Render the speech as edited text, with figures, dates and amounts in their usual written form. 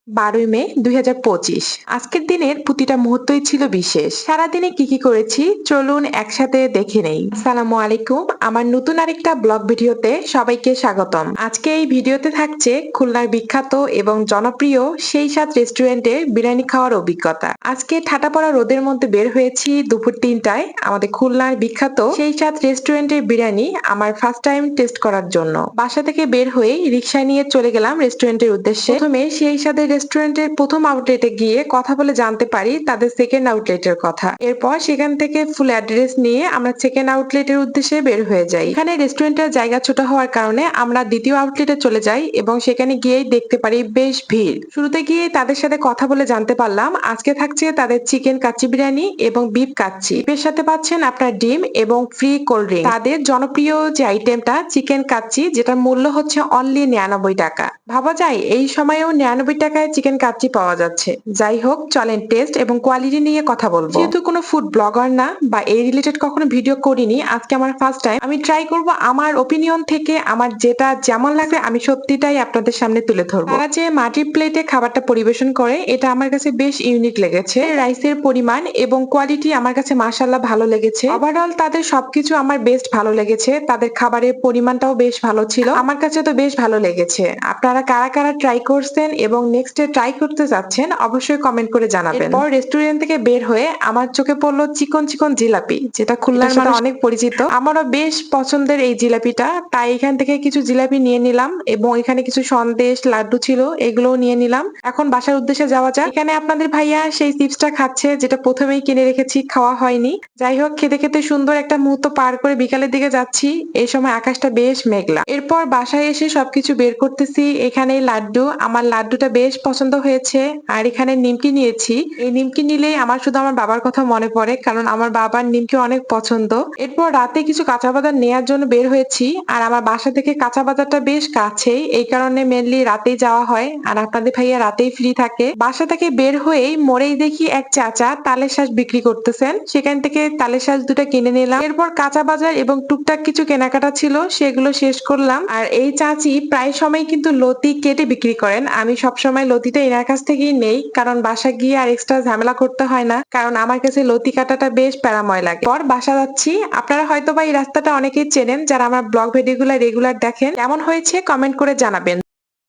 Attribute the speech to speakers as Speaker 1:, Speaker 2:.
Speaker 1: 12ই মে 2025। আজকের দিনের প্রতিটা মুহূর্তই ছিল বিশেষ। সারাদিনে কি কি করেছি চলুন একসাথে দেখে নেই। আসসালামু আলাইকুম, আমার নতুন আরেকটা ব্লগ ভিডিওতে সবাইকে স্বাগতম। আজকে এই ভিডিওতে থাকছে খুলনার বিখ্যাত এবং জনপ্রিয় সেই সাত রেস্টুরেন্টে বিরিয়ানি খাওয়ার অভিজ্ঞতা। আজকে ঠাটা পড়া রোদের মধ্যে বের হয়েছি দুপুর 3টায় আমাদের খুলনার বিখ্যাত সেই সাত রেস্টুরেন্টের বিরিয়ানি আমার ফার্স্ট টাইম টেস্ট করার জন্য। বাসা থেকে বের হয়ে রিক্সা নিয়ে চলে গেলাম রেস্টুরেন্টের উদ্দেশ্যে। প্রথমে সেই সাথে রেস্টুরেন্টের প্রথম আউটলেটে গিয়ে কথা বলে জানতে পারি তাদের সেকেন্ড আউটলেটের কথা। এরপর সেখান থেকে ফুল অ্যাড্রেস নিয়ে আমরা সেকেন্ড আউটলেটের উদ্দেশ্যে বের হয়ে যাই। এখানে রেস্টুরেন্টের জায়গা ছোট হওয়ার কারণে আমরা দ্বিতীয় আউটলেটে চলে যাই এবং সেখানে গিয়েই দেখতে পারি বেশ ভিড়। শুরুতে গিয়ে তাদের সাথে কথা বলে জানতে পারলাম আজকে থাকছে তাদের চিকেন কাচ্চি বিরিয়ানি এবং বিফ কাচ্চি। বিফের সাথে পাচ্ছেন আপনার ডিম এবং ফ্রি কোল্ড ড্রিঙ্ক। তাদের জনপ্রিয় যে আইটেমটা চিকেন কাচ্চি, যেটার মূল্য হচ্ছে অনলি 99 টাকা। ভাবা যায় এই সময়েও 99 টাকায় চিকেন কাচ্চি পাওয়া যাচ্ছে। যাই হোক, চলেন টেস্ট এবং কোয়ালিটি নিয়ে কথা বলবো। যেহেতু কোনো ফুড ব্লগার না বা এই রিলেটেড কখনো ভিডিও করিনি, আজকে আমার ফার্স্ট টাইম, আমি ট্রাই করব আমার ওপিনিয়ন থেকে আমার যেটা যেমন লাগবে আমি সত্যিটাই আপনাদের সামনে তুলে ধরবো। তারা যে মাটির প্লেটে খাবারটা পরিবেশন করে এটা আমার কাছে বেশ ইউনিক লেগেছে। রাইসের পরিমাণ এবং কোয়ালিটি আমার কাছে মাশাআল্লাহ ভালো লেগেছে। ওভারঅল তাদের সবকিছু আমার বেস্ট ভালো লেগেছে। তাদের খাবারের পরিমাণটাও বেশ ভালো ছিল, আমার কাছে তো বেশ ভালো লেগেছে। আপনারা কারা কারা ট্রাই করছেন এবং নেক্সট ট্রাই করতে যাচ্ছেন অবশ্যই কমেন্ট করে জানাবেন। এরপর রেস্টুরেন্ট থেকে বের হয়ে আমার চোখে পড়লো চিকন চিকন জিলাপি, যেটা খুলনার মানুষ অনেক পরিচিত। আমারও বেশ পছন্দের এই জিলাপিটা, তাই এখান থেকে কিছু জিলাপি নিয়ে নিলাম এবং এখানে কিছু সন্দেশ লাড্ডু ছিল, এগুলোও নিয়ে নিলাম। এখন বাসার উদ্দেশ্যে যাওয়া যাক। এখানে আপনাদের ভাইয়া সেই চিপসটা খাচ্ছে, যেটা প্রথমেই কিনে রেখেছি, খাওয়া হয়নি। যাই হোক, খেতে খেতে সুন্দর একটা মুহূর্ত পার করে বিকালের দিকে যাচ্ছি। এই সময় আকাশটা বেশ মেঘলা। এরপর বাসায় এসে সবকিছু বের করতেছি। এখানে লাড্ডু, আমার লাড্ডুটা বেশ পছন্দ হয়েছে। আর এখানে নিমকি নিয়েছি। এই নিমকি নিলেই আমার শুধু আমার বাবার কথা মনে পড়ে, কারণ আমার বাবার নিমকি অনেক পছন্দ। এরপর রাতে কিছু কাঁচা বাজার নেয়ার জন্য বের হয়েছি। আর আমার বাসা থেকে কাঁচা বাজারটা বেশ কাছেই, এই কারণে মেনলি রাতেই যাওয়া হয়। আর আপনাদের ভাইয়া রাতেই ফ্রি থাকে। বাসা থেকে বের হয়েই মোড়েই দেখি এক চাচা তালের শাঁস বিক্রি করতেছেন, সেখান থেকে তালের শাঁস দুটো কিনে নিলাম। এরপর কাঁচা বাজার এবং টুকটাক কিছু কেনাকাটা ছিল, সেগুলো শেষ করলাম। আর এই চাচি প্রায় সময় কিন্তু লতি কেটে বিক্রি করেন। আমি সবসময় লতিটা এনার কাছ থেকেই নেই, কারণ বাসা গিয়ে আর এক্সট্রা ঝামেলা করতে হয় না, কারণ আমার কাছে লতি কাটাটা বেশ প্যারাময় লাগে। পর বাসা যাচ্ছি। আপনারা হয়তো বা এই রাস্তাটা অনেকেই চেনেন যারা আমার ব্লগ ভিডিওগুলো রেগুলার দেখেন। কেমন হয়েছে কমেন্ট করে জানাবেন।